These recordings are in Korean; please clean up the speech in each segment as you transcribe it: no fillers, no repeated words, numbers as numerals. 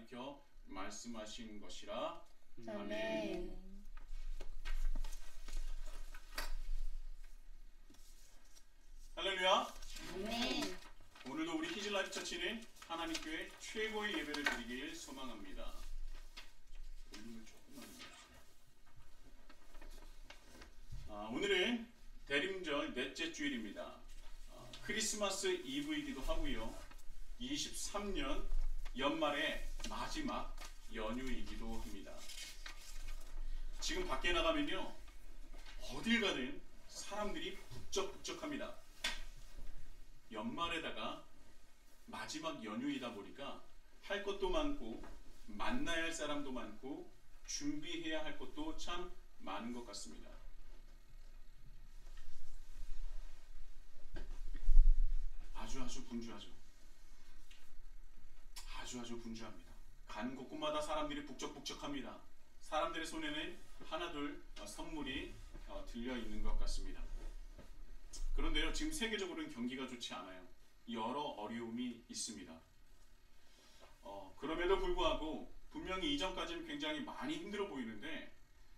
가리켜 말씀하신 것이라. 아멘. 할렐루야. 아멘. 오늘도 우리 히즐라이프 처치는 하나님 교회 최고의 예배를 드리길 소망합니다. 오늘은 대림절 넷째 주일입니다. 크리스마스 이브이기도 하고요. 23년 연말의 마지막 연휴이기도 합니다. 지금 밖에 나가면요, 어딜 가든 사람들이 북적북적합니다. 연말에다가 마지막 연휴이다 보니까 할 것도 많고 만나야 할 사람도 많고 준비해야 할 것도 참 많은 것 같습니다. 아주 분주하죠. 아주 분주합니다. 가는 곳곳마다 사람들이 북적북적합니다. 사람들의 손에는 하나둘 선물이 들려 있는 것 같습니다. 그런데요, 지금 세계적으로는 경기가 좋지 않아요. 여러 어려움이 있습니다. 그럼에도 불구하고 분명히 이전까지는 굉장히 많이 힘들어 보이는데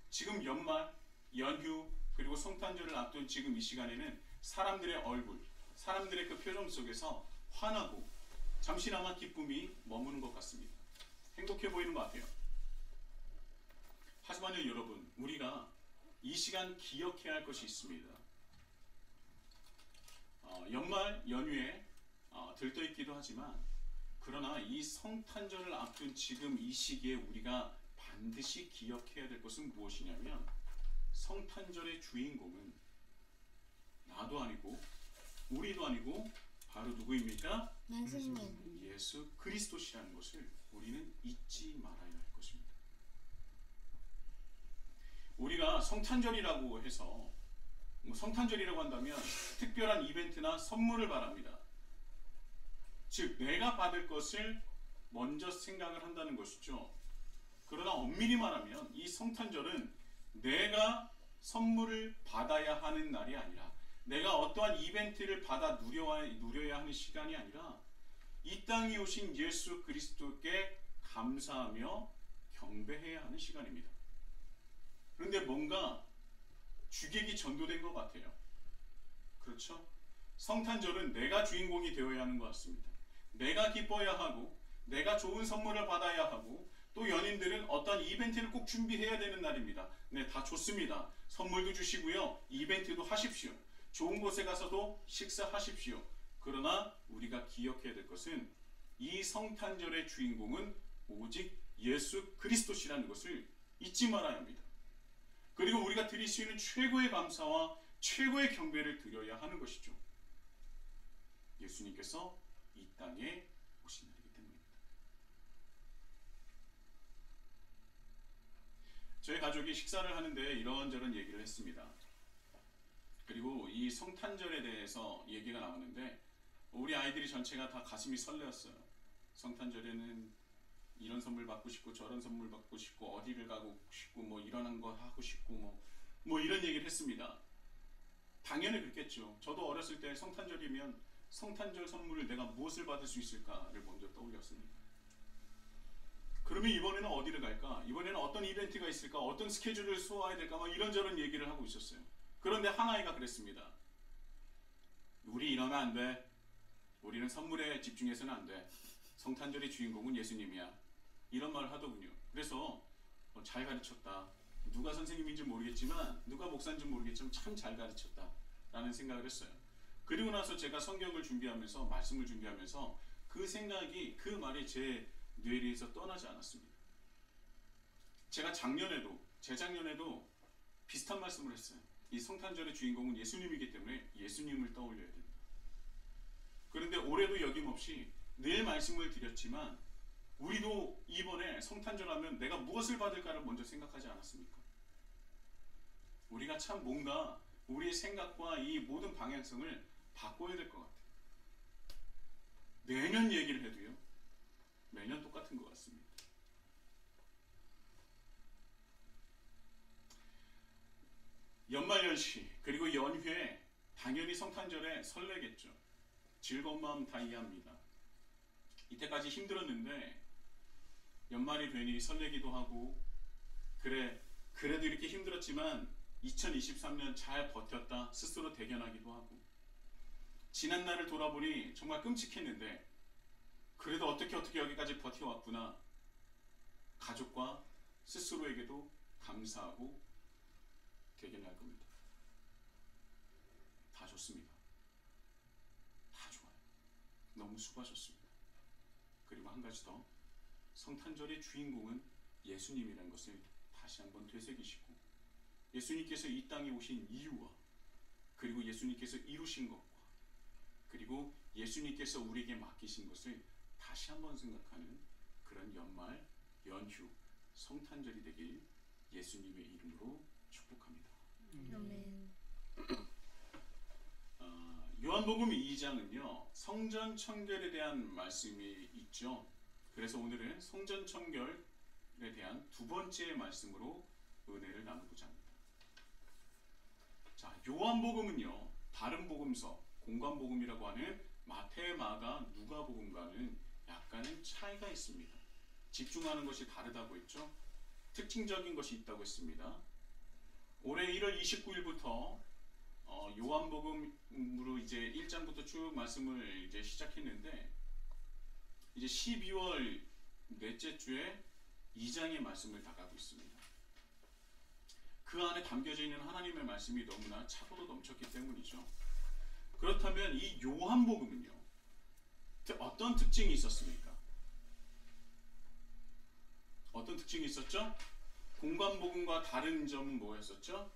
지금 연말, 연휴, 그리고 성탄절을 앞둔 지금 이 시간에는 사람들의 얼굴, 사람들의 그 표정 속에서 환하고 잠시나마 기쁨이 머무는 것 같습니다. 행복해 보이는 것 같아요. 하지만요, 여러분, 우리가 이 시간 기억해야 할 것이 있습니다. 연말 연휴에 들떠있기도 하지만 그러나 이 성탄절을 앞둔 지금 이 시기에 우리가 반드시 기억해야 될 것은 무엇이냐면 성탄절의 주인공은 나도 아니고 우리도 아니고 바로 누구입니까? 예수님. 예수 그리스도시라는 것을 우리는 잊지 말아야 할 것입니다. 우리가 성탄절이라고 해서 성탄절이라고 한다면 특별한 이벤트나 선물을 바랍니다. 즉 내가 받을 것을 먼저 생각을 한다는 것이죠. 그러나 엄밀히 말하면 이 성탄절은 내가 선물을 받아야 하는 날이 아니라 내가 어떠한 이벤트를 받아 누려야 하는 시간이 아니라 이 땅에 오신 예수 그리스도께 감사하며 경배해야 하는 시간입니다. 그런데 뭔가 주객이 전도된 것 같아요. 그렇죠? 성탄절은 내가 주인공이 되어야 하는 것 같습니다. 내가 기뻐야 하고 내가 좋은 선물을 받아야 하고 또 연인들은 어떤 이벤트를 꼭 준비해야 되는 날입니다. 네, 다 좋습니다. 선물도 주시고요, 이벤트도 하십시오. 좋은 곳에 가서도 식사하십시오. 그러나 우리가 기억해야 될 것은 이 성탄절의 주인공은 오직 예수 그리스도시라는 것을 잊지 말아야 합니다. 그리고 우리가 드릴 수 있는 최고의 감사와 최고의 경배를 드려야 하는 것이죠. 예수님께서 이 땅에 오신 날이기 때문입니다. 저희 가족이 식사를 하는데 이런저런 얘기를 했습니다. 그리고 이 성탄절에 대해서 얘기가 나오는데 우리 아이들이 전체가 다 가슴이 설레었어요. 성탄절에는 이런 선물 받고 싶고 저런 선물 받고 싶고 어디를 가고 싶고 뭐 이런 거 하고 싶고 뭐 이런 얘기를 했습니다. 당연히 그렇겠죠. 저도 어렸을 때 성탄절이면 성탄절 선물을 내가 무엇을 받을 수 있을까를 먼저 떠올렸습니다. 그러면 이번에는 어디를 갈까? 이번에는 어떤 이벤트가 있을까? 어떤 스케줄을 소화해야 될까? 뭐 이런저런 얘기를 하고 있었어요. 그런데 한 아이가 그랬습니다. 우리 이러면 안 돼. 우리는 선물에 집중해서는 안 돼. 성탄절의 주인공은 예수님이야. 이런 말을 하더군요. 그래서 잘 가르쳤다. 누가 선생님인지 모르겠지만 누가 목사인지 모르겠지만 참 잘 가르쳤다 라는 생각을 했어요. 그리고 나서 제가 성경을 준비하면서 말씀을 준비하면서 그 생각이 그 말이 제 뇌리에서 떠나지 않았습니다. 제가 재작년에도 비슷한 말씀을 했어요. 이 성탄절의 주인공은 예수님이기 때문에 예수님을 떠올려야 된다. 그런데 올해도 여김없이 늘 말씀을 드렸지만 우리도 이번에 성탄절 하면 내가 무엇을 받을까를 먼저 생각하지 않았습니까? 우리가 참 뭔가 우리의 생각과 이 모든 방향성을 바꿔야 될 것 같아요. 매년 얘기를 해도요, 매년 똑같은 것 같습니다. 연말연시 그리고 연휴에 당연히 성탄절에 설레겠죠. 즐거운 마음 다 이해합니다. 이때까지 힘들었는데 연말이 되니 설레기도 하고, 그래 그래도 이렇게 힘들었지만 2023년 잘 버텼다 스스로 대견하기도 하고, 지난 날을 돌아보니 정말 끔찍했는데 그래도 어떻게 여기까지 버텨왔구나, 가족과 스스로에게도 감사하고 대견할 겁니다. 다 좋습니다. 다 좋아요. 너무 수고하셨습니다. 그리고 한 가지 더, 성탄절의 주인공은 예수님이라는 것을 다시 한번 되새기시고, 예수님께서 이 땅에 오신 이유와, 그리고 예수님께서 이루신 것과, 그리고 예수님께서 우리에게 맡기신 것을 다시 한번 생각하는 그런 연말, 연휴, 성탄절이 되길 예수님의 이름으로 축복합니다. 아멘. 요한복음 2장은요 성전 청결에 대한 말씀이 있죠. 그래서 오늘은 성전 청결에 대한 두 번째 말씀으로 은혜를 나누고자 합니다. 자, 요한복음은요 다른 복음서, 공관복음이라고 하는 마태, 마가, 누가복음과는 약간의 차이가 있습니다. 집중하는 것이 다르다고 했죠. 특징적인 것이 있다고 했습니다. 올해 1월 29일부터 요한복음으로 이제 1장부터 쭉 말씀을 이제 시작했는데, 이제 12월 넷째 주에 2장의 말씀을 다가고 있습니다. 그 안에 담겨져 있는 하나님의 말씀이 너무나 차고도 넘쳤기 때문이죠. 그렇다면 이 요한복음은요 어떤 특징이 있었습니까? 어떤 특징이 있었죠? 공관복음과 다른 점은 뭐였었죠?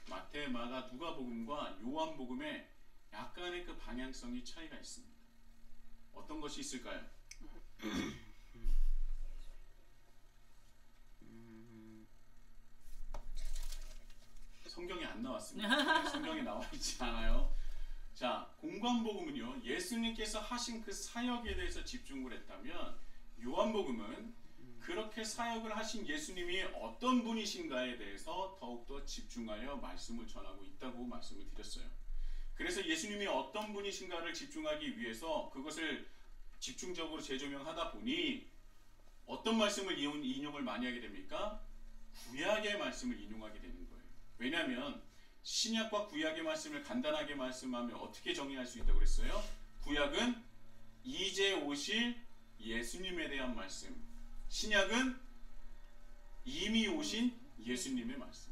마태, 마가, 누가복음과 요한복음에 약간의 그 방향성이 차이가 있습니다. 어떤 것이 있을까요? 성경에 안 나왔습니다. 네, 성경에 나와 있지 않아요. 자, 공관복음은요 예수님께서 하신 그 사역에 대해서 집중을 했다면, 요한복음은 그렇게 사역을 하신 예수님이 어떤 분이신가에 대해서 더욱더 집중하여 말씀을 전하고 있다고 말씀을 드렸어요. 그래서 예수님이 어떤 분이신가를 집중하기 위해서 그것을 집중적으로 재조명하다 보니 어떤 말씀을 인용을 많이 하게 됩니까? 구약의 말씀을 인용하게 되는 거예요. 왜냐하면 신약과 구약의 말씀을 간단하게 말씀하면 어떻게 정의할 수 있다고 그랬어요? 구약은 이제 오실 예수님에 대한 말씀, 신약은 이미 오신 예수님의 말씀.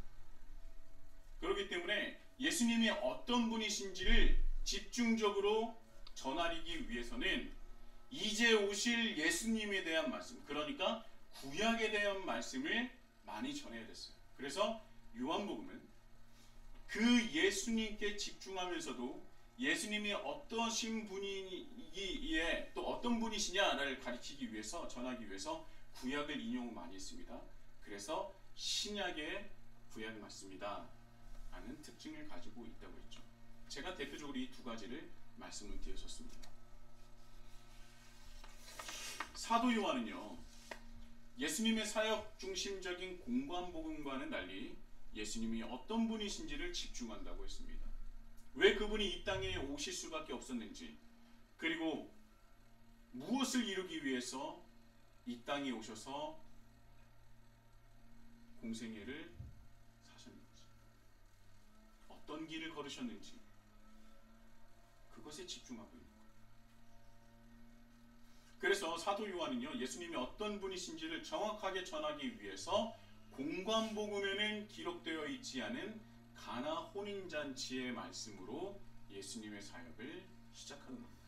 그렇기 때문에 예수님이 어떤 분이신지를 집중적으로 전하기 위해서는 이제 오실 예수님에 대한 말씀, 그러니까 구약에 대한 말씀을 많이 전해야 됐어요. 그래서 요한복음은 그 예수님께 집중하면서도 예수님이 어떠신 분이기에 또 어떤 분이시냐를 가리키기 위해서, 전하기 위해서 구약을 인용을 많이 했습니다. 그래서 신약의 구약 말씀이다 라는 특징을 가지고 있다고 했죠. 제가 대표적으로 이 두 가지를 말씀을 드렸었습니다. 사도 요한은요 예수님의 사역 중심적인 공관복음과는 달리 예수님이 어떤 분이신지를 집중한다고 했습니다. 왜 그분이 이 땅에 오실 수밖에 없었는지, 그리고 무엇을 이루기 위해서 이 땅에 오셔서 공생애를 사셨는지, 어떤 길을 걸으셨는지, 그것에 집중하고 있는 거예요. 그래서 사도 요한은요 예수님이 어떤 분이신지를 정확하게 전하기 위해서 공관복음에는 기록되어 있지 않은 가나 혼인잔치의 말씀으로 예수님의 사역을 시작하는 겁니다.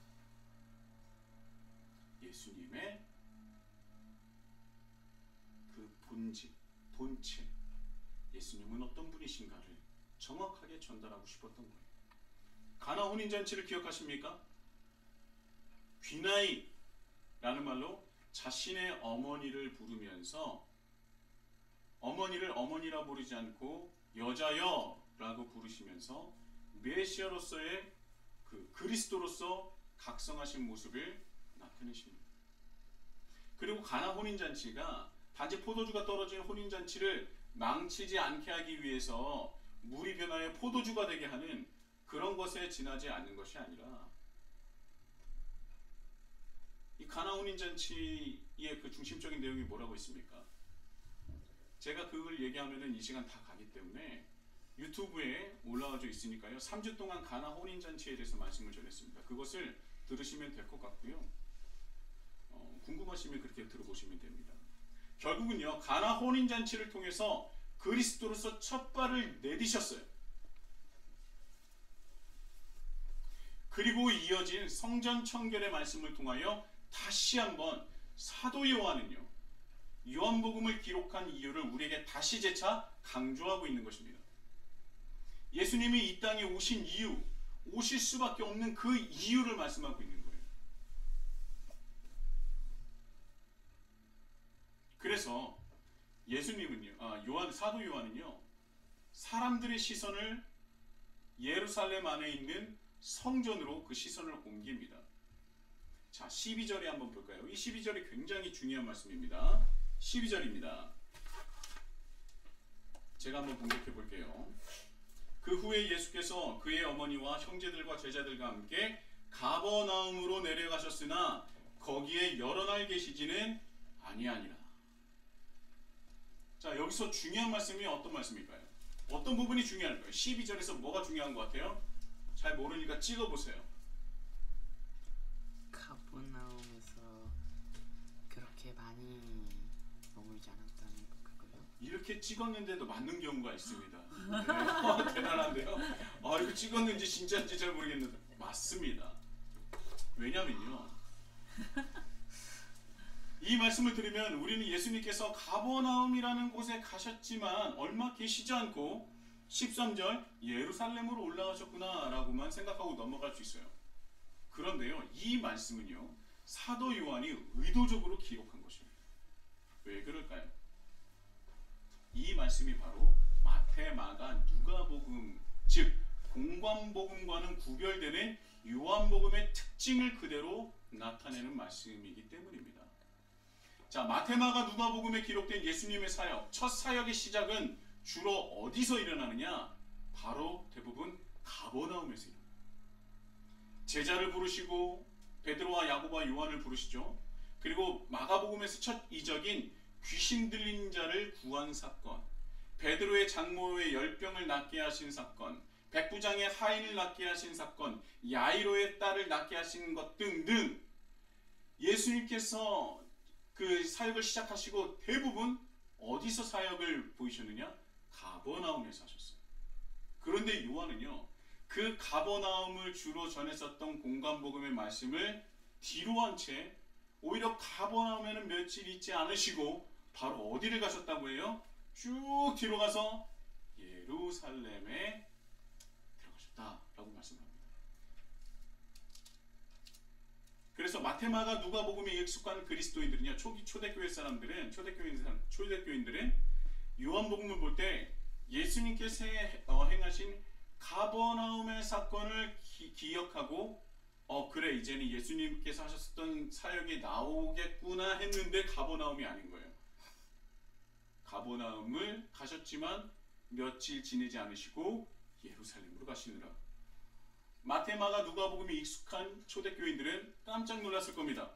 예수님의 그 본질, 본체, 예수님은 어떤 분이신가를 정확하게 전달하고 싶었던 거예요. 가나 혼인잔치를 기억하십니까? 귀나이라는 말로 자신의 어머니를 부르면서, 어머니를 어머니라 부르지 않고 여자여라고 부르시면서 메시아로서의 그 그리스도로서 각성하신 모습을 나타내십니다. 그리고 가나 혼인잔치가 단지 포도주가 떨어진 혼인잔치를 망치지 않게 하기 위해서 물이 변하여 포도주가 되게 하는 그런 것에 지나지 않는 것이 아니라 이 가나 혼인 잔치의 그 중심적인 내용이 뭐라고 있습니까? 제가 그걸 얘기하면은 이 시간 다 가기 때문에 유튜브에 올라와져 있으니까요. 3주 동안 가나 혼인 잔치에 대해서 말씀을 전했습니다. 그것을 들으시면 될 것 같고요. 궁금하시면 그렇게 들어보시면 됩니다. 결국은요, 가나 혼인 잔치를 통해서 그리스도로서 첫 발을 내디셨어요. 그리고 이어진 성전 청결의 말씀을 통하여 다시 한번 사도 요한은요, 요한복음을 기록한 이유를 우리에게 다시 재차 강조하고 있는 것입니다. 예수님이 이 땅에 오신 이유, 오실 수밖에 없는 그 이유를 말씀하고 있는 거예요. 그래서 예수님은요, 사도 요한은요, 사람들의 시선을 예루살렘 안에 있는 성전으로 그 시선을 옮깁니다. 자, 12절에 한번 볼까요? 이 12절이 굉장히 중요한 말씀입니다. 12절입니다. 제가 한번 공독해 볼게요. 그 후에 예수께서 그의 어머니와 형제들과 제자들과 함께 가버나움으로 내려가셨으나 거기에 여러 날 계시지는 아니하니라. 자, 여기서 중요한 말씀이 어떤 말씀일까요? 어떤 부분이 중요할까요? 12절에서 뭐가 중요한 것 같아요? 잘 모르니까 찍어보세요. 가버나움에서 그렇게 많이 머물지 않았다는 그거요? 이렇게 찍었는데도 맞는 경우가 있습니다. 네. 대단한데요? 이거 찍었는지 진짜인지 잘 모르겠는데 맞습니다. 왜냐면요, 이 말씀을 들으면 우리는 예수님께서 가버나움이라는 곳에 가셨지만 얼마 계시지 않고 13절 예루살렘으로 올라가셨구나 라고만 생각하고 넘어갈 수 있어요. 그런데요, 이 말씀은요, 사도 요한이 의도적으로 기록한 것입니다. 왜 그럴까요? 이 말씀이 바로 마태, 마가, 누가복음, 즉 공관복음과는 구별되는 요한복음의 특징을 그대로 나타내는 말씀이기 때문입니다. 자, 마태, 마가, 누가복음에 기록된 예수님의 사역, 첫 사역의 시작은 주로 어디서 일어나느냐? 바로 대부분 가버나움에서 일어납니다. 제자를 부르시고 베드로와 야고보와 요한을 부르시죠. 그리고 마가복음에서 첫 이적인 귀신 들린 자를 구한 사건, 베드로의 장모의 열병을 낫게 하신 사건, 백부장의 하인을 낫게 하신 사건, 야이로의 딸을 낫게 하신 것 등등, 예수님께서 그 사역을 시작하시고 대부분 어디서 사역을 보이셨느냐? 가버나움에서 하셨어요. 그런데 요한은요, 그 가버나움을 주로 전했었던 공관복음의 말씀을 뒤로 한 채 오히려 가버나움에는 며칠 있지 않으시고 바로 어디를 가셨다고 해요? 쭉 뒤로 가서 예루살렘에 들어가셨다라고 말씀합니다. 그래서 마테마가 누가복음에 익숙한 그리스도인들은요, 초대교회 사람들은, 초대교인들은 요한복음을 볼 때 예수님께서 행하신 가버나움의 사건을 기억하고 그래, 이제는 예수님께서 하셨던 사역이 나오겠구나 했는데 가버나움이 아닌 거예요. 가버나움을 가셨지만 며칠 지내지 않으시고 예루살렘으로 가시느라 마테마가 누가복음이 익숙한 초대교인들은 깜짝 놀랐을 겁니다.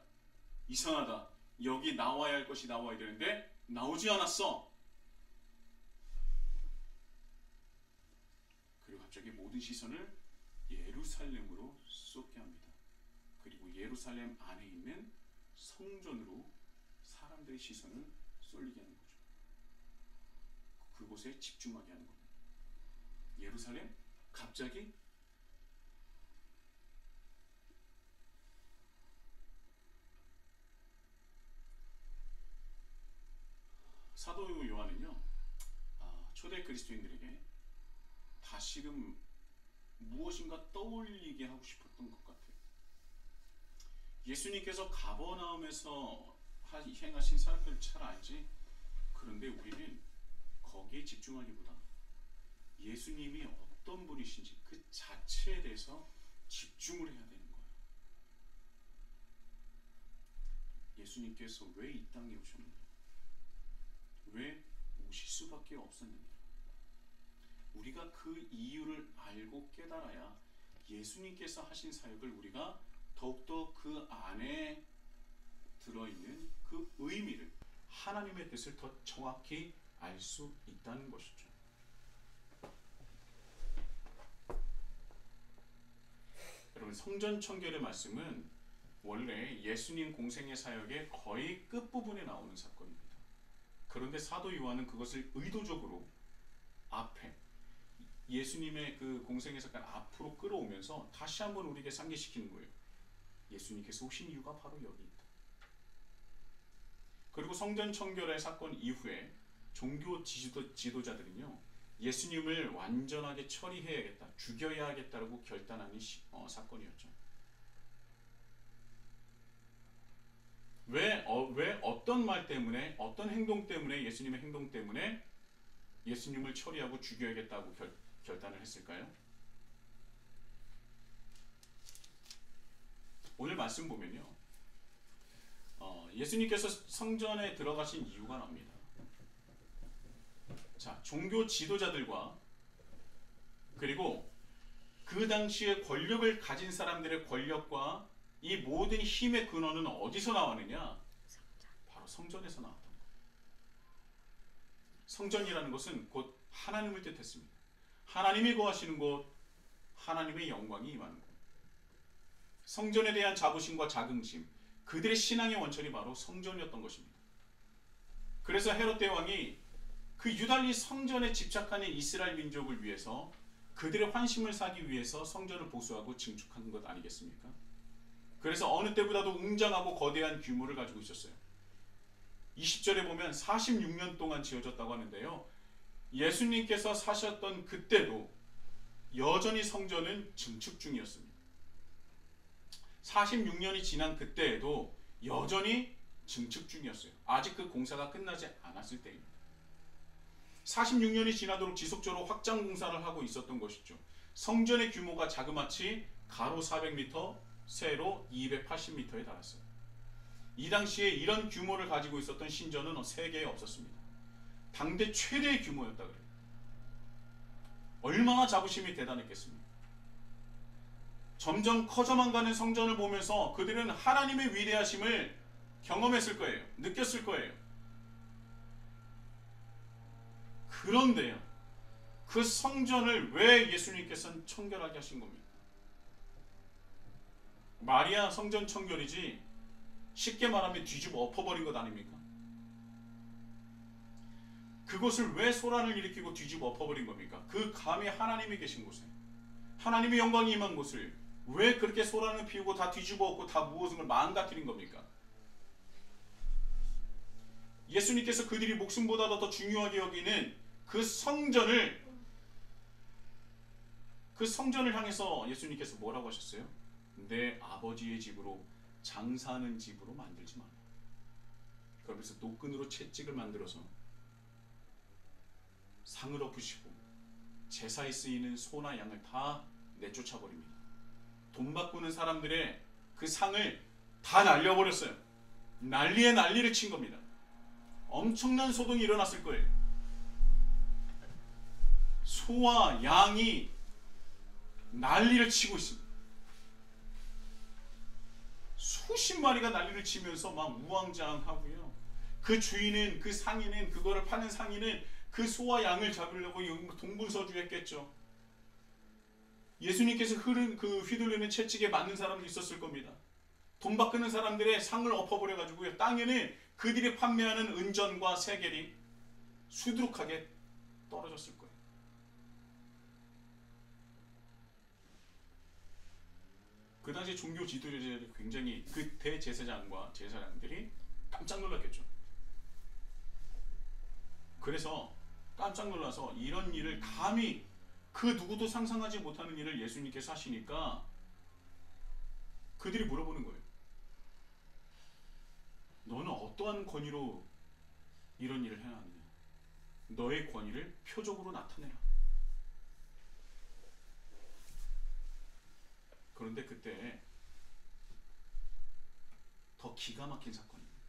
이상하다. 여기 나와야 할 것이 나와야 되는데 나오지 않았어. 그리고 갑자기 모든 시선을 예루살렘으로 쏟게 합니다. 그리고 예루살렘 안에 있는 성전으로 사람들의 시선을 쏠리게 하는 거죠. 그곳에 집중하게 하는 겁니다. 예루살렘? 갑자기? 사도 요한은요, 초대 그리스도인들에게 다시금 무엇인가 떠올리게 하고 싶었던 것 같아요. 예수님께서 가버나움에서 행하신 사역을 잘 알지. 그런데 우리는 거기에 집중하기보다 예수님이 어떤 분이신지 그 자체에 대해서 집중을 해야 되는 거예요. 예수님께서 왜 이 땅에 오셨느냐? 왜 오실 수밖에 없었느냐? 우리가 그 이유를 알고 깨달아야 예수님께서 하신 사역을 우리가 더욱더 그 안에 들어있는 그 의미를, 하나님의 뜻을 더 정확히 알 수 있다는 것이죠. 여러분, 성전 청결의 말씀은 원래 예수님 공생의 사역의 거의 끝부분에 나오는 사건입니다. 그런데 사도 요한은 그것을 의도적으로 앞에, 예수님의 그 공생의 사건 앞으로 끌어오면서 다시 한번 우리에게 상기시키는 거예요. 예수님께서 오신 이유가 바로 여기 있다. 그리고 성전 청결의 사건 이후에 종교 지도자들은요, 예수님을 완전하게 처리해야겠다, 죽여야 하겠다라고 결단하는 사건이었죠. 왜 어떤 말 때문에, 어떤 행동 때문에, 예수님의 행동 때문에 예수님을 처리하고 죽여야겠다고 결단을 했을까요? 오늘 말씀 보면요, 예수님께서 성전에 들어가신 이유가 나옵니다. 자, 종교 지도자들과 그리고 그 당시에 권력을 가진 사람들의 권력과 이 모든 힘의 근원은 어디서 나왔느냐? 바로 성전에서 나왔던 거예요. 성전이라는 것은 곧 하나님을 뜻했습니다. 하나님이 거하시는 곳, 하나님의 영광이 임하는 곳. 성전에 대한 자부심과 자긍심, 그들의 신앙의 원천이 바로 성전이었던 것입니다. 그래서 헤롯 대왕이 그 유달리 성전에 집착하는 이스라엘 민족을 위해서 그들의 환심을 사기 위해서 성전을 보수하고 증축한 것 아니겠습니까? 그래서 어느 때보다도 웅장하고 거대한 규모를 가지고 있었어요. 20절에 보면 46년 동안 지어졌다고 하는데요, 예수님께서 사셨던 그때도 여전히 성전은 증축 중이었습니다. 46년이 지난 그때에도 여전히 증축 중이었어요. 아직 그 공사가 끝나지 않았을 때입니다. 46년이 지나도록 지속적으로 확장 공사를 하고 있었던 것이죠. 성전의 규모가 자그마치 가로 400m, 세로 280m에 달았어요. 이 당시에 이런 규모를 가지고 있었던 신전은 세계에 없었습니다. 당대 최대의 규모였다 그래요. 얼마나 자부심이 대단했겠습니까? 점점 커져만 가는 성전을 보면서 그들은 하나님의 위대하심을 경험했을 거예요. 느꼈을 거예요. 그런데요, 그 성전을 왜 예수님께서는 청결하게 하신 겁니까? 말이야 성전 청결이지, 쉽게 말하면 뒤집어 엎어버린 것 아닙니까? 그것을 왜 소란을 일으키고 뒤집어 엎어버린 겁니까? 그 감히 하나님이 계신 곳에, 하나님의 영광이 임한 곳을 왜 그렇게 소란을 피우고 다 뒤집어 엎고 다 무엇을 망가뜨린 겁니까? 예수님께서 그들이 목숨보다도 더 중요하게 여기는 그 성전을 향해서 예수님께서 뭐라고 하셨어요? 내 아버지의 집으로, 장사하는 집으로 만들지 마라. 그러면서 노끈으로 채찍을 만들어서 상을 엎으시고 제사에 쓰이는 소나 양을 다 내쫓아 버립니다. 돈 바꾸는 사람들의 그 상을 다 날려버렸어요. 난리에 난리를 친 겁니다. 엄청난 소동이 일어났을 거예요. 소와 양이 난리를 치고 있습니다. 수십 마리가 난리를 치면서 막 우왕좌왕하고요. 그 주인은, 그 상인은, 그거를 파는 상인은 그 소와 양을 잡으려고 동분서주했겠죠. 예수님께서 휘둘리는 채찍에 맞는 사람도 있었을 겁니다. 돈 바꾸는 사람들의 상을 엎어버려 가지고요, 땅에는 그들이 판매하는 은전과 세겔이 수두룩하게 떨어졌을 거예요. 그 당시 종교 지도자들이 굉장히, 그 대제사장과 제사장들이 깜짝 놀랐겠죠. 그래서 깜짝 놀라서 이런 일을 감히, 그 누구도 상상하지 못하는 일을 예수님께서 하시니까 그들이 물어보는 거예요. 너는 어떠한 권위로 이런 일을 해놨느냐? 너의 권위를 표적으로 나타내라. 그런데 그때 더 기가 막힌 사건입니다.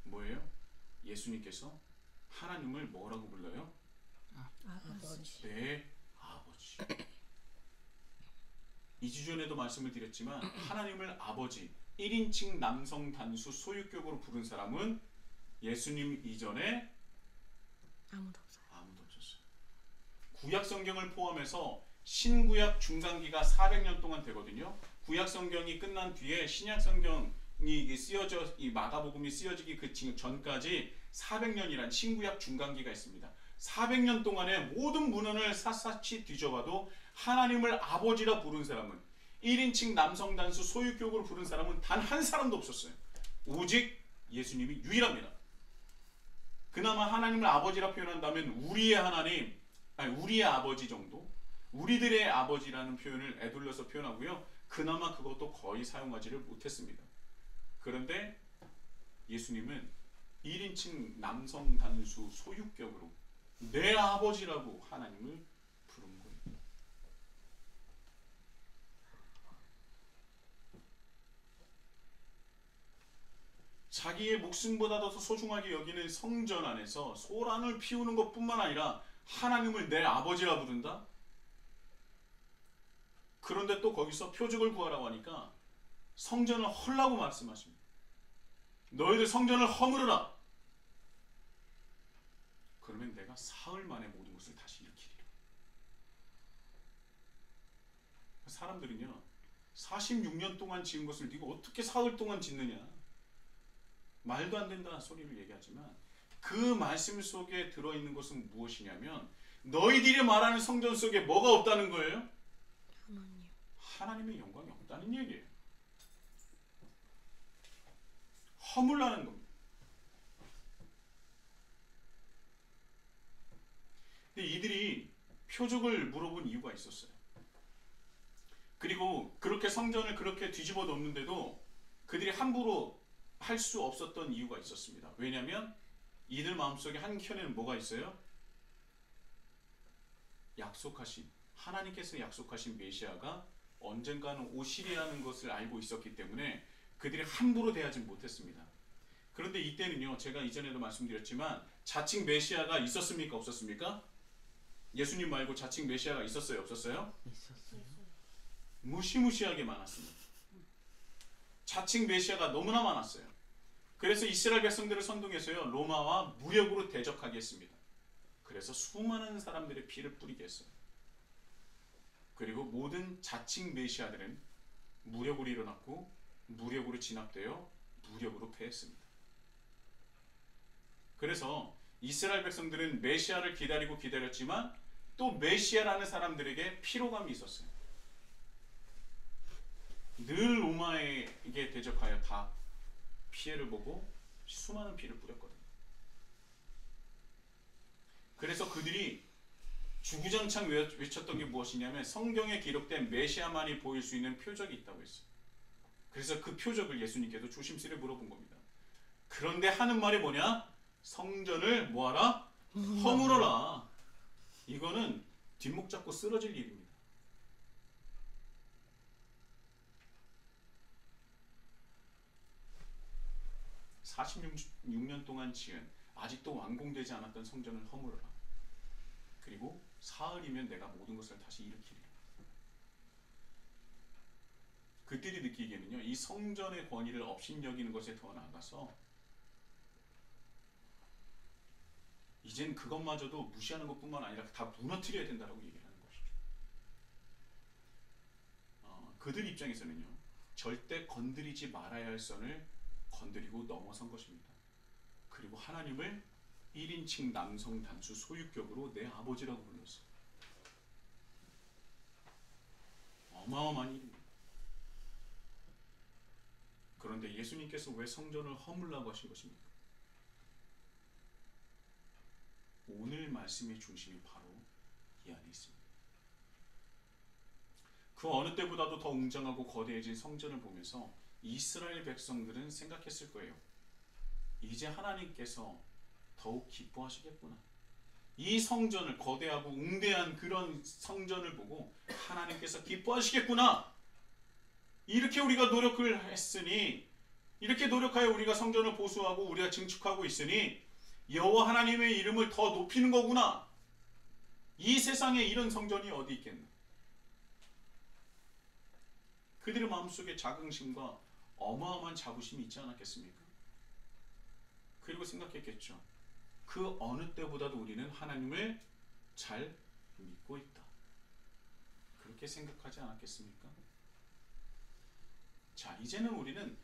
뭐예요? 예수님께서 하나님을 뭐라고 불러요? 아버지. 내 아버지. 2주 전에도 말씀을 드렸지만 하나님을 아버지, 1인칭 남성 단수 소유격으로 부른 사람은 예수님 이전에 아무도 없어요. 아무도 없었어요. 구약 성경을 포함해서 신구약 중간기가 400년 동안 되거든요. 구약 성경이 끝난 뒤에 신약 성경이 쓰여져 이 마가복음이 쓰여지기 그 전까지 400년이란 신구약 중간기가 있습니다. 400년 동안에 모든 문헌을 샅샅이 뒤져봐도 하나님을 아버지라 부른 사람은 1인칭 남성 단수 소유격으로 부른 사람은 단 한 사람도 없었어요. 오직 예수님이 유일합니다. 그나마 하나님을 아버지라 표현한다면 우리의 하나님, 아니 우리의 아버지 정도, 우리들의 아버지라는 표현을 에둘러서 표현하고요. 그나마 그것도 거의 사용하지를 못했습니다. 그런데 예수님은 1인칭 남성 단수 소유격으로 내 아버지라고 하나님을 부른 거예요. 자기의 목숨보다도 더 소중하게 여기는 성전 안에서 소란을 피우는 것뿐만 아니라 하나님을 내 아버지라 부른다? 그런데 또 거기서 표적을 구하라고 하니까 성전을 헐라고 말씀하십니다. 너희들 성전을 허물어라. 그러면 내가 사흘 만에 모든 것을 다시 일으키리라. 사람들은요 46년 동안 지은 것을 네가 어떻게 사흘 동안 짓느냐, 말도 안 된다는 소리를 얘기하지만 그 말씀 속에 들어있는 것은 무엇이냐면 너희들이 말하는 성전 속에 뭐가 없다는 거예요? 하나님. 하나님의 영광이 없다는 얘기예요. 허물라는 겁니다. 근데 이들이 표적을 물어본 이유가 있었어요. 그리고 그렇게 성전을 그렇게 뒤집어 놓는데도 그들이 함부로 할 수 없었던 이유가 있었습니다. 왜냐하면 이들 마음속에 한켠에는 뭐가 있어요? 약속하신, 하나님께서 약속하신 메시아가 언젠가는 오시리라는 것을 알고 있었기 때문에 그들이 함부로 대하지 못했습니다. 그런데 이때는요, 제가 이전에도 말씀드렸지만 자칭 메시아가 있었습니까? 없었습니까? 예수님 말고 자칭 메시아가 있었어요? 없었어요? 있었어요. 무시무시하게 많았습니다. 자칭 메시아가 너무나 많았어요. 그래서 이스라엘 백성들을 선동해서요 로마와 무력으로 대적하게 했습니다. 그래서 수많은 사람들의 피를 뿌리게 했어요. 그리고 모든 자칭 메시아들은 무력으로 일어났고 무력으로 진압되어 무력으로 패했습니다. 그래서 이스라엘 백성들은 메시아를 기다리고 기다렸지만 또 메시아라는 사람들에게 피로감이 있었어요. 늘 로마에게 대적하여 다 피해를 보고 수많은 피를 뿌렸거든요. 그래서 그들이 주구장창 외쳤던 게 무엇이냐면 성경에 기록된 메시아만이 보일 수 있는 표적이 있다고 했어요. 그래서 그 표적을 예수님께도 조심스레 물어본 겁니다. 그런데 하는 말이 뭐냐? 성전을 뭐하라? 허물어라. 이거는 뒷목 잡고 쓰러질 일입니다. (46년) 동안 지은 아직도 완공되지 않았던 성전을 허물어라. 그리고 사흘이면 내가 모든 것을 다시 일으키리라. 그들이 느끼기에는요, 이 성전의 권위를 업신여기는 것에 더 나아가서 이젠 그것마저도 무시하는 것뿐만 아니라 다 무너뜨려야 된다고 얘기를 하는 것이죠. 그들 입장에서는요, 절대 건드리지 말아야 할 선을 건드리고 넘어선 것입니다. 그리고 하나님을 1인칭 남성 단수 소유격으로 내 아버지라고 불렀어요. 어마어마한 일입니다. 그런데 예수님께서 왜 성전을 허물라고 하신 것입니까? 오늘 말씀의 중심이 바로 이 안에 있습니다. 그 어느 때보다도 더 웅장하고 거대해진 성전을 보면서 이스라엘 백성들은 생각했을 거예요. 이제 하나님께서 더욱 기뻐하시겠구나. 이 성전을, 거대하고 웅대한 그런 성전을 보고 하나님께서 기뻐하시겠구나. 이렇게 우리가 노력을 했으니, 이렇게 노력하여 우리가 성전을 보수하고 우리가 증축하고 있으니 여호와 하나님의 이름을 더 높이는 거구나. 이 세상에 이런 성전이 어디 있겠나. 그들의 마음속에 자긍심과 어마어마한 자부심이 있지 않았겠습니까? 그리고 생각했겠죠. 그 어느 때보다도 우리는 하나님을 잘 믿고 있다. 그렇게 생각하지 않았겠습니까? 자, 이제는 우리는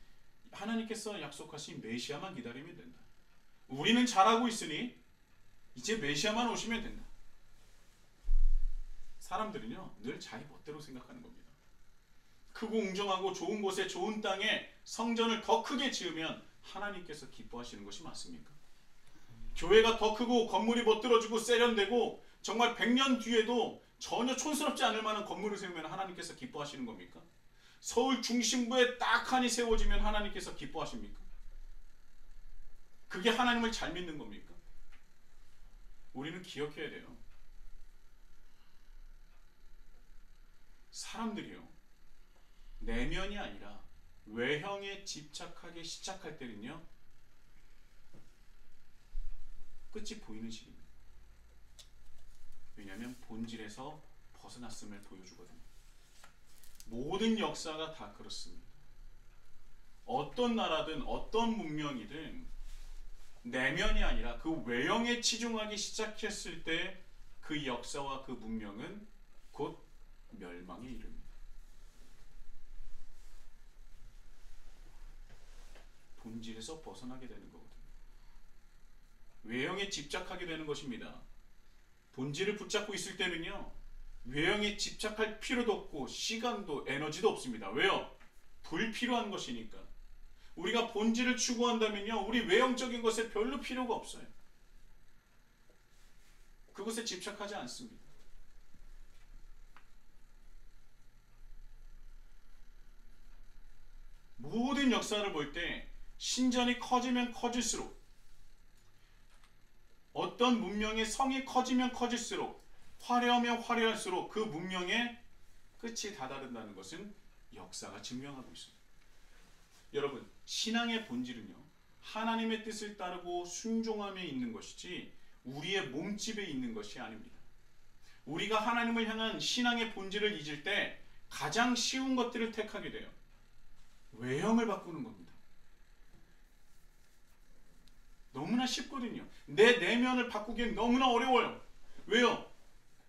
하나님께서 약속하신 메시아만 기다리면 된다. 우리는 잘하고 있으니 이제 메시아만 오시면 된다. 사람들은요, 늘 자기 멋대로 생각하는 겁니다. 크고 웅장하고 좋은 곳에 좋은 땅에 성전을 더 크게 지으면 하나님께서 기뻐하시는 것이 맞습니까? 교회가 더 크고 건물이 멋들어지고 세련되고 정말 100년 뒤에도 전혀 촌스럽지 않을 만한 건물을 세우면 하나님께서 기뻐하시는 겁니까? 서울 중심부에 딱 하니 세워지면 하나님께서 기뻐하십니까? 그게 하나님을 잘 믿는 겁니까? 우리는 기억해야 돼요. 사람들이요, 내면이 아니라 외형에 집착하기 시작할 때는요, 끝이 보이는 시기입니다. 왜냐하면 본질에서 벗어났음을 보여주거든요. 모든 역사가 다 그렇습니다. 어떤 나라든 어떤 문명이든 내면이 아니라 그 외형에 치중하기 시작했을 때 그 역사와 그 문명은 곧 멸망에 이릅니다. 본질에서 벗어나게 되는 거거든요. 외형에 집착하게 되는 것입니다. 본질을 붙잡고 있을 때는요, 외형에 집착할 필요도 없고 시간도 에너지도 없습니다. 왜요? 불필요한 것이니까. 우리가 본질을 추구한다면요, 우리 외형적인 것에 별로 필요가 없어요. 그것에 집착하지 않습니다. 모든 역사를 볼 때 신전이 커지면 커질수록, 어떤 문명의 성이 커지면 커질수록, 화려하면 화려할수록 그 문명의 끝이 다다른다는 것은 역사가 증명하고 있습니다. 여러분, 신앙의 본질은요, 하나님의 뜻을 따르고 순종함에 있는 것이지 우리의 몸집에 있는 것이 아닙니다. 우리가 하나님을 향한 신앙의 본질을 잊을 때 가장 쉬운 것들을 택하게 돼요. 외형을 바꾸는 겁니다. 너무나 쉽거든요. 내 내면을 바꾸기엔 너무나 어려워요. 왜요?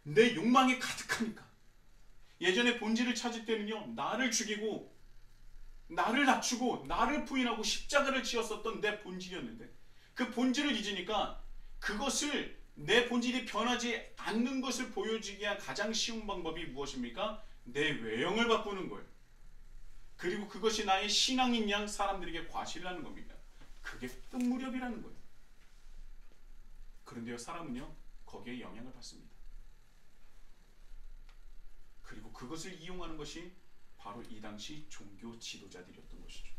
내 욕망이 가득하니까. 예전에 본질을 찾을 때는요, 나를 죽이고 나를 낮추고 나를 부인하고 십자가를 지었었던 내 본질이었는데, 그 본질을 잊으니까 그것을, 내 본질이 변하지 않는 것을 보여주기에 가장 쉬운 방법이 무엇입니까? 내 외형을 바꾸는 거예요. 그리고 그것이 나의 신앙인 양 사람들에게 과시를 하는 겁니다. 그게 뜬무렵이라는 거예요. 그런데요, 사람은요, 거기에 영향을 받습니다. 그리고 그것을 이용하는 것이 바로 이 당시 종교 지도자들이었던 것이죠.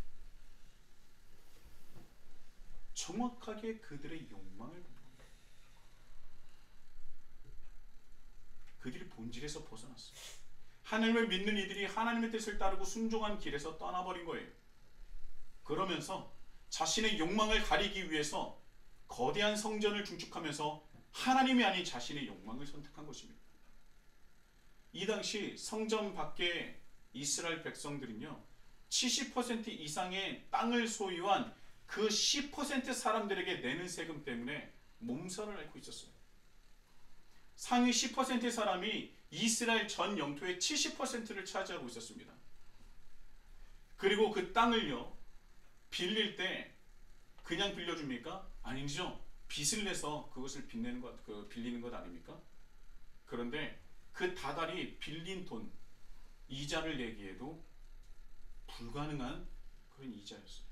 정확하게 그들의 욕망을, 그들이 본질에서 벗어났어요. 하나님을 믿는 이들이 하나님의 뜻을 따르고 순종한 길에서 떠나버린 거예요. 그러면서 자신의 욕망을 가리기 위해서 거대한 성전을 중축하면서 하나님이 아닌 자신의 욕망을 선택한 것입니다. 이 당시 성전 밖에 이스라엘 백성들은요, 70% 이상의 땅을 소유한 그 10% 사람들에게 내는 세금 때문에 몸살을 앓고 있었어요. 상위 10%의 사람이 이스라엘 전 영토의 70%를 차지하고 있었습니다. 그리고 그 땅을요, 빌릴 때 그냥 빌려줍니까? 아니죠. 빚을 내서 그것을 빌리는 것 아닙니까? 그런데 그 다달이 빌린 돈, 이자를 내기에도 불가능한 그런 이자였어요.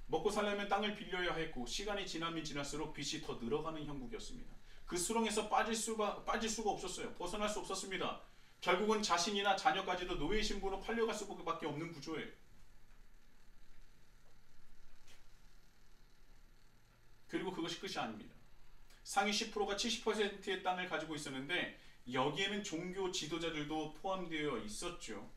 먹고 살려면 땅을 빌려야 했고, 시간이 지나면 지날수록 빚이 더 늘어가는 형국이었습니다. 그 수렁에서 빠질 수가 없었어요. 벗어날 수 없었습니다. 결국은 자신이나 자녀까지도 노예 신분으로 팔려갈 수밖에 없는 구조예요. 그리고 그것이 끝이 아닙니다. 상위 10%가 70%의 땅을 가지고 있었는데 여기에는 종교 지도자들도 포함되어 있었죠.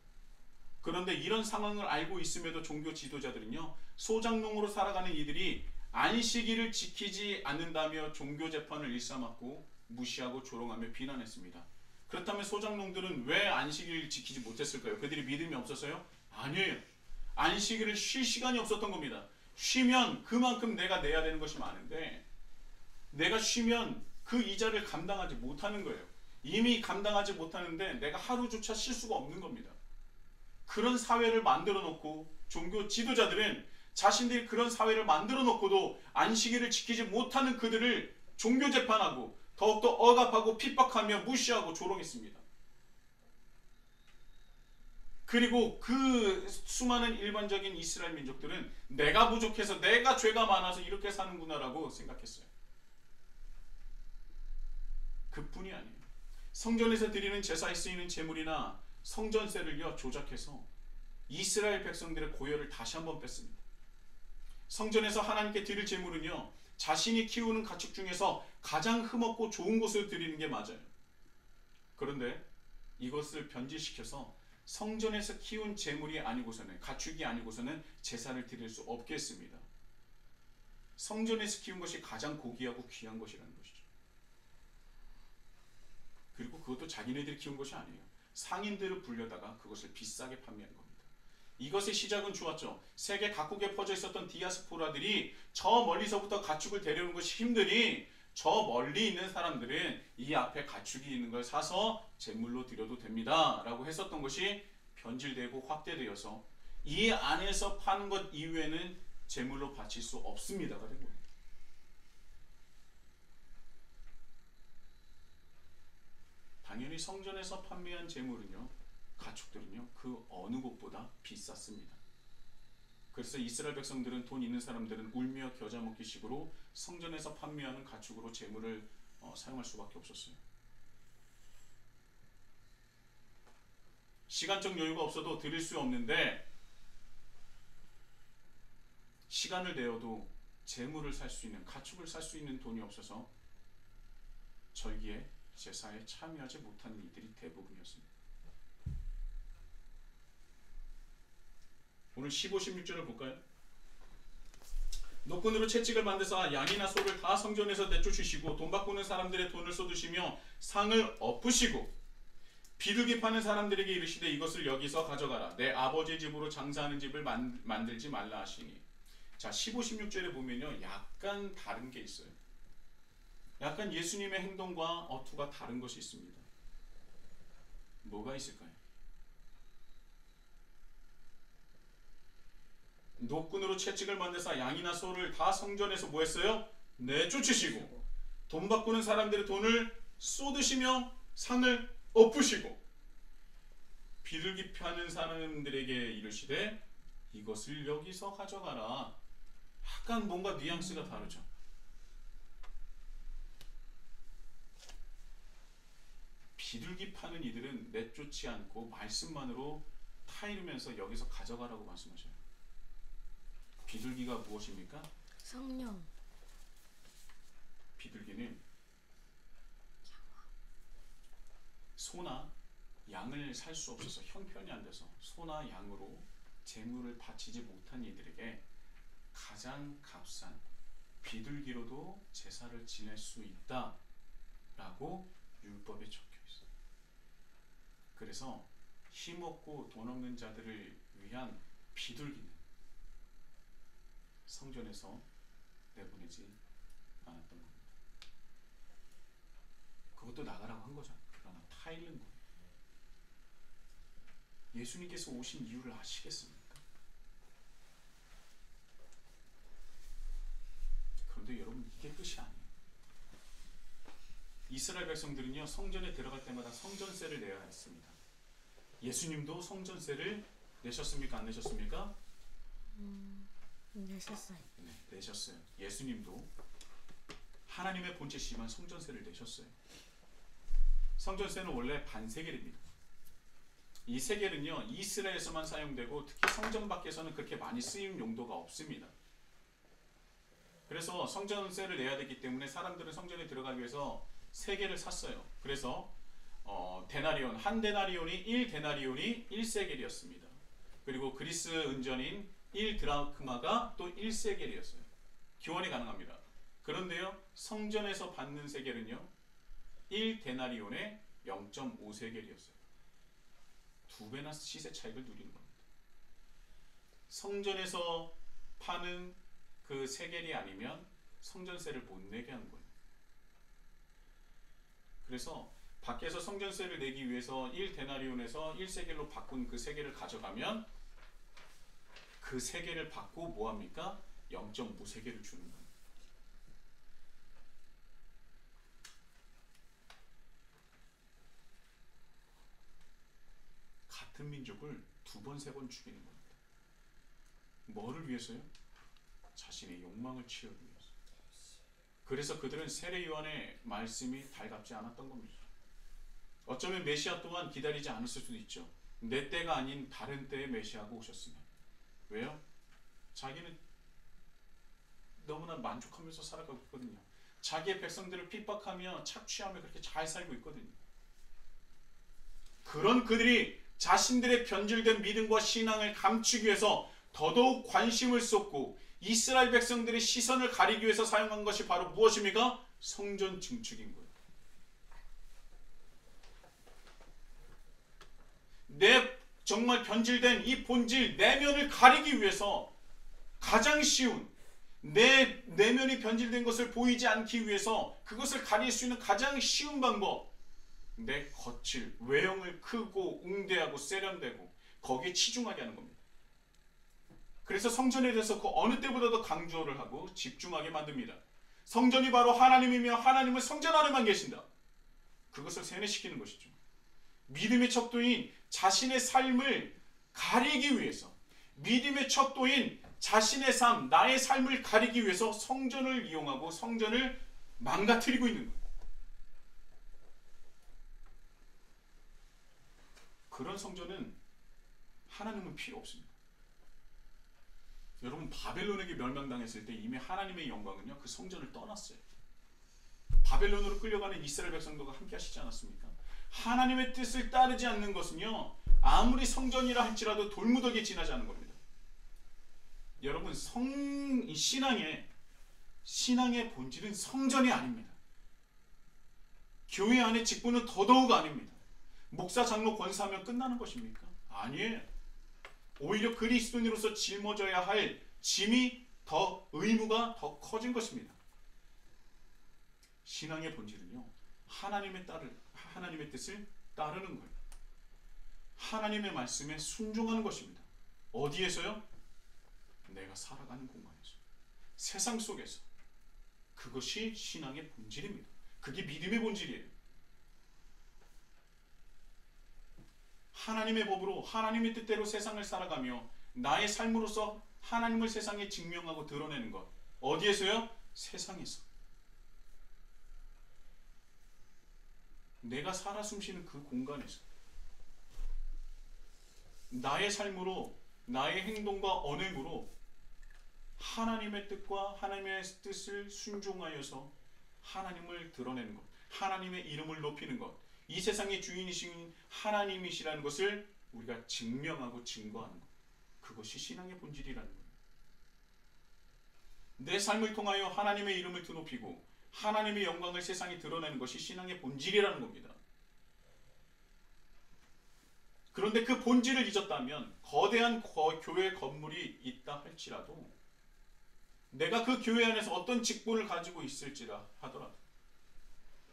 그런데 이런 상황을 알고 있음에도 종교 지도자들은요, 소장농으로 살아가는 이들이 안식일을 지키지 않는다며 종교 재판을 일삼았고 무시하고 조롱하며 비난했습니다. 그렇다면 소장농들은 왜 안식일을 지키지 못했을까요? 그들이 믿음이 없어서요? 아니에요. 안식일을 쉴 시간이 없었던 겁니다. 쉬면 그만큼 내가 내야 되는 것이 많은데 내가 쉬면 그 이자를 감당하지 못하는 거예요. 이미 감당하지 못하는데 내가 하루조차 쉴 수가 없는 겁니다. 그런 사회를 만들어 놓고 종교 지도자들은 자신들이 그런 사회를 만들어 놓고도 안식일을 지키지 못하는 그들을 종교 재판하고 더욱더 억압하고 핍박하며 무시하고 조롱했습니다. 그리고 그 수많은 일반적인 이스라엘 민족들은 내가 부족해서 내가 죄가 많아서 이렇게 사는구나라고 생각했어요. 그뿐이 아니에요. 성전에서 드리는 제사에 쓰이는 제물이나 성전세를요 조작해서 이스라엘 백성들의 고열을 다시 한번 뺐습니다. 성전에서 하나님께 드릴 제물은요 자신이 키우는 가축 중에서 가장 흠없고 좋은 것을 드리는 게 맞아요. 그런데 이것을 변질시켜서 성전에서 키운 제물이 아니고서는 가축이 아니고서는 제사를 드릴 수 없게 했습니다. 성전에서 키운 것이 가장 고귀하고 귀한 것이라는 것이죠. 그리고 그것도 자기네들이 키운 것이 아니에요. 상인들을 불려다가 그것을 비싸게 판매한 겁니다. 이것의 시작은 좋았죠. 세계 각국에 퍼져 있었던 디아스포라들이 저 멀리서부터 가축을 데려오는 것이 힘드니 저 멀리 있는 사람들은 이 앞에 가축이 있는 걸 사서 제물로 드려도 됩니다 라고 했었던 것이 변질되고 확대되어서 이 안에서 파는 것 이외에는 제물로 바칠 수 없습니다가 된 거예요. 당연히 성전에서 판매한 제물은요 가축들은요 그 어느 곳보다 비쌌습니다. 그래서 이스라엘 백성들은 돈 있는 사람들은 울며 겨자 먹기 식으로 성전에서 판매하는 가축으로 제물을 사용할 수밖에 없었어요. 시간적 여유가 없어도 드릴 수 없는데 시간을 내어도 제물을 살 수 있는 가축을 살 수 있는 돈이 없어서 절기에 제사에 참여하지 못하는 이들이 대부분이었습니다. 오늘 15, 16절을 볼까요? 노끈으로 채찍을 만드사 양이나 소를 다 성전에서 내쫓으시고 돈 바꾸는 사람들의 돈을 쏟으시며 상을 엎으시고 비둘기 파는 사람들에게 이르시되 이것을 여기서 가져가라. 내 아버지 집으로 장사하는 집을 만들지 말라 하시니. 자, 15, 16절에 보면요 약간 다른 게 있어요. 약간 예수님의 행동과 어투가 다른 것이 있습니다. 뭐가 있을까요? 노끈으로 채찍을 만드사 양이나 소를 다 성전에서 뭐 했어요? 내쫓으시고 돈 바꾸는 사람들의 돈을 쏟으시며 상을 엎으시고 비둘기 파는 사람들에게 이르시되 이것을 여기서 가져가라. 약간 뭔가 뉘앙스가 다르죠. 비둘기 파는 이들은 내쫓지 않고 말씀만으로 타이르면서 여기서 가져가라고 말씀하셔요. 비둘기가 무엇입니까? 성령. 비둘기는 소나 양을 살 수 없어서 형편이 안 돼서 소나 양으로 제물을 바치지 못한 이들에게 가장 값싼 비둘기로도 제사를 지낼 수 있다라고 율법에 적혀 있어요. 그래서 힘없고 돈 없는 자들을 위한 비둘기는 성전에서 내보내지 않았던 겁니다. 그것도 나가라고 한 거잖아요. 그러나 타이른 거예요. 예수님께서 오신 이유를 아시겠습니까? 그런데 여러분 이게 끝이 아니에요. 이스라엘 백성들은요 성전에 들어갈 때마다 성전세를 내야 했습니다. 예수님도 성전세를 내셨습니까? 안 내셨습니까? 내셨어요. 네, 내셨어요. 예수님도 하나님의 본체시지만 성전세를 내셨어요. 성전세는 원래 반세겔입니다. 이 세겔은요 이스라엘에서만 사용되고 특히 성전 밖에서는 그렇게 많이 쓰임 용도가 없습니다. 그래서 성전세를 내야 되기 때문에 사람들은 성전에 들어가기 위해서 세겔을 샀어요. 그래서 데나리온, 한 데나리온이 1데나리온이 1세겔이었습니다. 그리고 그리스 은전인 1드라크마가 또 1세겔이었어요. 교환이 가능합니다. 그런데요 성전에서 받는 세겔은요 1데나리온에 0.5세겔이었어요. 두 배나 시세 차익을 누리는 겁니다. 성전에서 파는 그 세겔이 아니면 성전세를 못 내게 한 거예요. 그래서 밖에서 성전세를 내기 위해서 1데나리온에서 1세겔로 바꾼 그 세겔을 가져가면 그 세겔을 받고 뭐합니까? 0.5세겔을 주는 거예요. 같은 민족을 2번, 3번 죽이는 겁니다. 뭐를 위해서요? 자신의 욕망을 채우기 위해서. 그래서 그들은 세례 요한의 말씀이 달갑지 않았던 겁니다. 어쩌면 메시아 또한 기다리지 않았을 수도 있죠. 내 때가 아닌 다른 때에 메시아가 오셨으면. 왜요? 자기는 너무나 만족하면서 살아가고 있거든요. 자기의 백성들을 핍박하며 착취하며 그렇게 잘 살고 있거든요. 그런 그들이 자신들의 변질된 믿음과 신앙을 감추기 위해서 더더욱 관심을 쏟고 이스라엘 백성들의 시선을 가리기 위해서 사용한 것이 바로 무엇입니까? 성전 증축인 거예요. 내 정말 변질된 이 본질 내면을 가리기 위해서 가장 쉬운, 내 내면이 변질된 것을 보이지 않기 위해서 그것을 가릴 수 있는 가장 쉬운 방법, 내 거칠 외형을 크고 웅대하고 세련되고 거기에 치중하게 하는 겁니다. 그래서 성전에 대해서 그 어느 때보다도 강조를 하고 집중하게 만듭니다. 성전이 바로 하나님이며 하나님은 성전 안에만 계신다. 그것을 세뇌시키는 것이죠. 믿음의 척도인 자신의 삶을 가리기 위해서, 믿음의 척도인 자신의 삶, 나의 삶을 가리기 위해서 성전을 이용하고 성전을 망가뜨리고 있는 거예요. 그런 성전은 하나님은 필요 없습니다. 여러분, 바벨론에게 멸망당했을 때 이미 하나님의 영광은요 그 성전을 떠났어요. 바벨론으로 끌려가는 이스라엘 백성들과 함께 하시지 않았습니까? 하나님의 뜻을 따르지 않는 것은요 아무리 성전이라 할지라도 돌무더기에 지나지 않는 겁니다. 여러분, 신앙의 본질은 성전이 아닙니다. 교회 안의 직분은 더더욱 아닙니다. 목사, 장로, 권사하면 끝나는 것입니까? 아니에요. 오히려 그리스도인으로서 짊어져야 할 짐이 의무가 더 커진 것입니다. 신앙의 본질은요 하나님의 뜻을 따르는 거예요. 하나님의 말씀에 순종하는 것입니다. 어디에서요? 내가 살아가는 공간에서, 세상 속에서. 그것이 신앙의 본질입니다. 그게 믿음의 본질이에요. 하나님의 법으로 하나님의 뜻대로 세상을 살아가며 나의 삶으로서 하나님을 세상에 증명하고 드러내는 것. 어디에서요? 세상에서. 내가 살아 숨쉬는 그 공간에서 나의 삶으로, 나의 행동과 언행으로 하나님의 뜻과 하나님의 뜻을 순종하여서 하나님을 드러내는 것, 하나님의 이름을 높이는 것, 이 세상의 주인이신 하나님이시라는 것을 우리가 증명하고 증거하는 것, 그것이 신앙의 본질이라는 거예요. 내 삶을 통하여 하나님의 이름을 드높이고 하나님의 영광을 세상에 드러내는 것이 신앙의 본질이라는 겁니다. 그런데 그 본질을 잊었다면 거대한 교회 건물이 있다 할지라도, 내가 그 교회 안에서 어떤 직분을 가지고 있을지라 하더라도,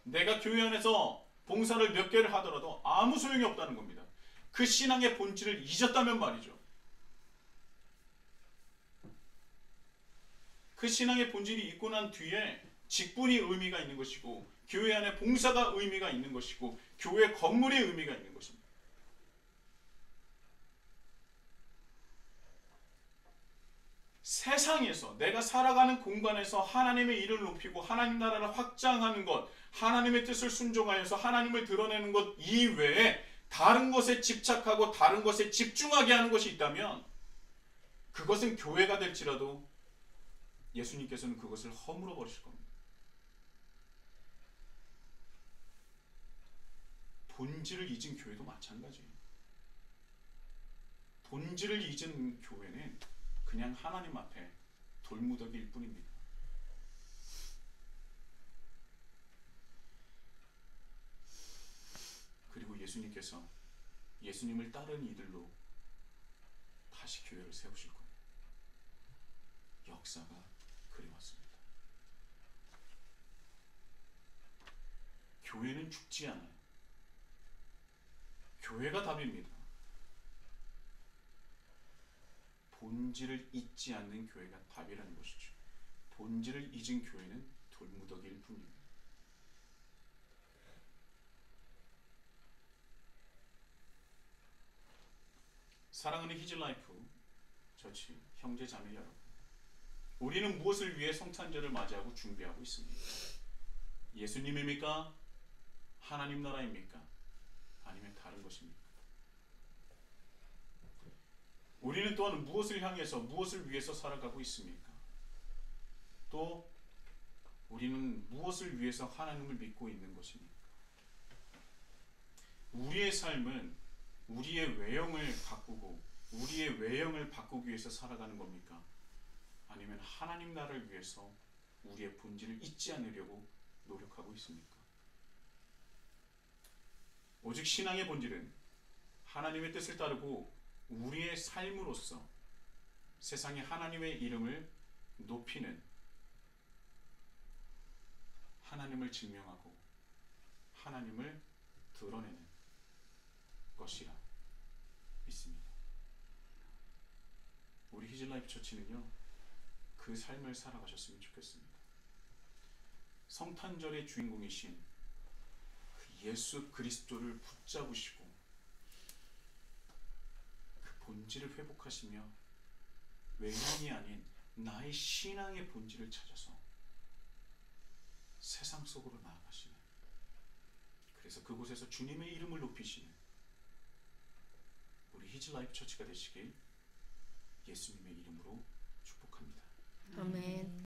내가 교회 안에서 봉사를 몇 개를 하더라도 아무 소용이 없다는 겁니다. 그 신앙의 본질을 잊었다면 말이죠. 그 신앙의 본질이 있고 난 뒤에 직분이 의미가 있는 것이고, 교회 안에 봉사가 의미가 있는 것이고, 교회 건물이 의미가 있는 것입니다. 세상에서, 내가 살아가는 공간에서 하나님의 일을 높이고 하나님 나라를 확장하는 것, 하나님의 뜻을 순종하여서 하나님을 드러내는 것 이외에 다른 것에 집착하고 다른 것에 집중하게 하는 것이 있다면, 그것은 교회가 될지라도 예수님께서는 그것을 허물어 버리실 겁니다. 본질을 잊은 교회도 마찬가지예요. 본질을 잊은 교회는 그냥 하나님 앞에 돌무더기일 뿐입니다. 그리고 예수님께서 예수님을 따르는 이들로 다시 교회를 세우실 겁니다. 역사가 그리웠습니다. 교회는 죽지 않아요. 교회가 답입니다. 본질을 잊지 않는 교회가 답이라는 것이죠. 본질을 잊은 교회는 돌무더기일 뿐입니다. 사랑하는 히즐라이프 처치 형제 자매 여러분, 우리는 무엇을 위해 성탄절을 맞이하고 준비하고 있습니까? 예수님입니까? 하나님 나라입니까? 아니면 다른 것입니까? 우리는 또한 무엇을 향해서 무엇을 위해서 살아가고 있습니까? 또 우리는 무엇을 위해서 하나님을 믿고 있는 것입니까? 우리의 삶은 우리의 외형을 가꾸고 우리의 외형을 바꾸기 위해서 살아가는 겁니까? 아니면 하나님 나라를 위해서 우리의 본질을 잊지 않으려고 노력하고 있습니까? 오직 신앙의 본질은 하나님의 뜻을 따르고 우리의 삶으로서 세상에 하나님의 이름을 높이는, 하나님을 증명하고 하나님을 드러내는 것이라 믿습니다. 우리 히즐라이프 처치는요, 그 삶을 살아가셨으면 좋겠습니다. 성탄절의 주인공이신 그 예수 그리스도를 붙잡으시고 그 본질을 회복하시며 외형이 아닌 나의 신앙의 본질을 찾아서 세상 속으로 나아가시는, 그래서 그곳에서 주님의 이름을 높이시는 우리 히즐라이프 처치가 되시길 예수님의 이름으로 축복합니다. 아멘.